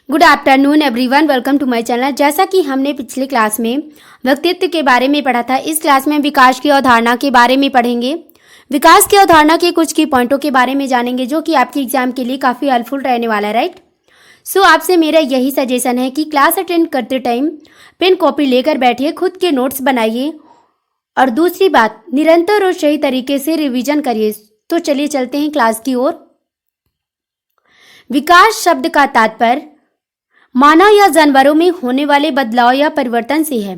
Good afternoon everyone, welcome to my channel. जैसा कि हमने पिछले क्लास में व्यक्तित्व के बारे में पढ़ा था, इस क्लास में विकास की अवधारणा के बारे में पढ़ेंगे। विकास की अवधारणा के कुछ की पॉइंटों के बारे में जानेंगे जो कि आपके एग्जाम के लिए काफ़ी हेल्पफुल रहने वाला है, राइट। सो आपसे मेरा यही सजेशन है कि क्लास अटेंड करते टाइम पेन कॉपी लेकर बैठिए, खुद के नोट्स बनाइए और दूसरी बात, निरंतर और सही तरीके से रिवीजन करिए। तो चलिए चलते हैं क्लास की ओर। विकास शब्द का तात्पर्य मानव या जानवरों में होने वाले बदलाव या परिवर्तन से है।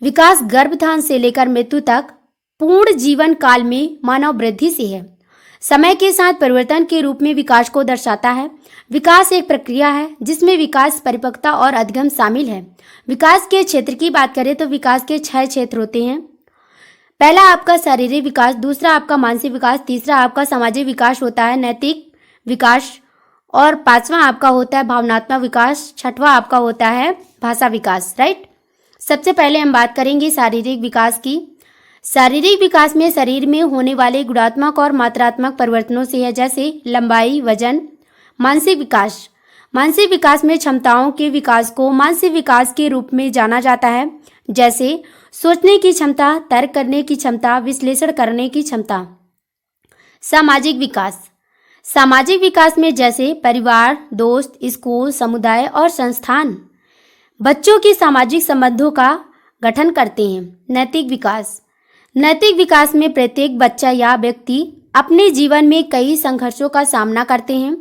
विकास गर्भधारण से लेकर मृत्यु तक पूर्ण जीवन काल में मानव वृद्धि से है। समय के साथ परिवर्तन के रूप में विकास को दर्शाता है। विकास एक प्रक्रिया है जिसमें विकास, परिपक्वता और अधिगम शामिल है। विकास के क्षेत्र की बात करें तो विकास के 6 क्षेत्र होते हैं। पहला आपका शारीरिक विकास, दूसरा आपका मानसिक विकास, तीसरा आपका सामाजिक विकास होता है, नैतिक विकास, और 5वां आपका होता है भावनात्मक विकास, 6वां आपका होता है भाषा विकास, राइट। सबसे पहले हम बात करेंगे शारीरिक विकास की। शारीरिक विकास में शरीर में होने वाले गुणात्मक और मात्रात्मक परिवर्तनों से है, जैसे लंबाई, वजन। मानसिक विकास, मानसिक विकास में क्षमताओं के विकास को मानसिक विकास के रूप में जाना जाता है, जैसे सोचने की क्षमता, तर्क करने की क्षमता, विश्लेषण करने की क्षमता। सामाजिक विकास, सामाजिक विकास में जैसे परिवार, दोस्त, स्कूल, समुदाय और संस्थान बच्चों की सामाजिक संबंधों का गठन करते हैं। नैतिक विकास, नैतिक विकास में प्रत्येक बच्चा या व्यक्ति अपने जीवन में कई संघर्षों का सामना करते हैं।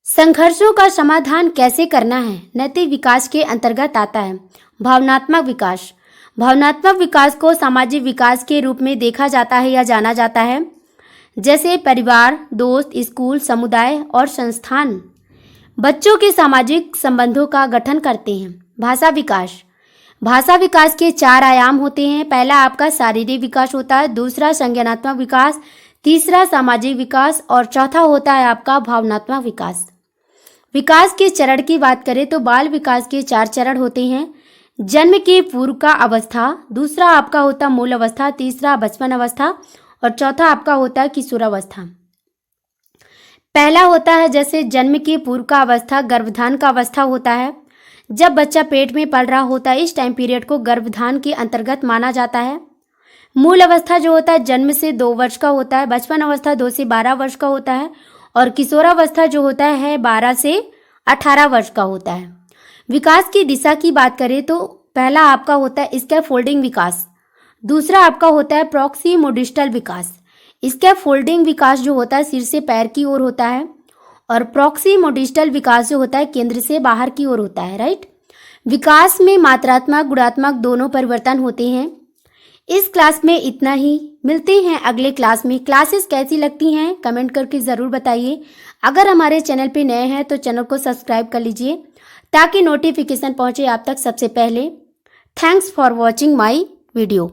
संघर्षों का समाधान कैसे करना है नैतिक विकास के अंतर्गत आता है। भावनात्मक विकास, भावनात्मक विकास को सामाजिक विकास के रूप में देखा जाता है या जाना जाता है, जैसे परिवार, दोस्त, स्कूल, समुदाय और संस्थान बच्चों के सामाजिक संबंधों का गठन करते हैं। भाषा विकास, भाषा विकास के 4 आयाम होते हैं। पहला आपका शारीरिक विकास होता है, दूसरा संज्ञानात्मक विकास, तीसरा सामाजिक विकास और चौथा होता है आपका भावनात्मक विकास। विकास के चरण की बात करें तो बाल विकास के 4 चरण होते हैं। जन्म के पूर्व का अवस्था, दूसरा आपका होता मूल अवस्था, तीसरा बचपन अवस्था और चौथा आपका होता है किशोरावस्था। पहला होता है जैसे जन्म के पूर्व का अवस्था, गर्भधारण का अवस्था होता है। जब बच्चा पेट में पल रहा होता है, इस टाइम पीरियड को गर्भधारण के अंतर्गत माना जाता है। मूल अवस्था जो होता है जन्म से 2 वर्ष का होता है। बचपन अवस्था 2 से 12 वर्ष का होता है और किशोरावस्था जो होता है 12 से 18 वर्ष का होता है। विकास की दिशा की बात करें तो पहला आपका होता है स्कैफोल्डिंग विकास, दूसरा आपका होता है प्रॉक्सिमोडिस्टल विकास। स्कैफोल्डिंग विकास जो होता है सिर से पैर की ओर होता है और प्रॉक्सिमोडिस्टल विकास जो होता है केंद्र से बाहर की ओर होता है, राइट। विकास में मात्रात्मक, गुणात्मक दोनों परिवर्तन होते हैं। इस क्लास में इतना ही, मिलते हैं अगले क्लास में। क्लासेस कैसी लगती हैं कमेंट करके ज़रूर बताइए। अगर हमारे चैनल पे नए हैं तो चैनल को सब्सक्राइब कर लीजिए ताकि नोटिफिकेशन पहुंचे आप तक सबसे पहले। Thanks for watching my video.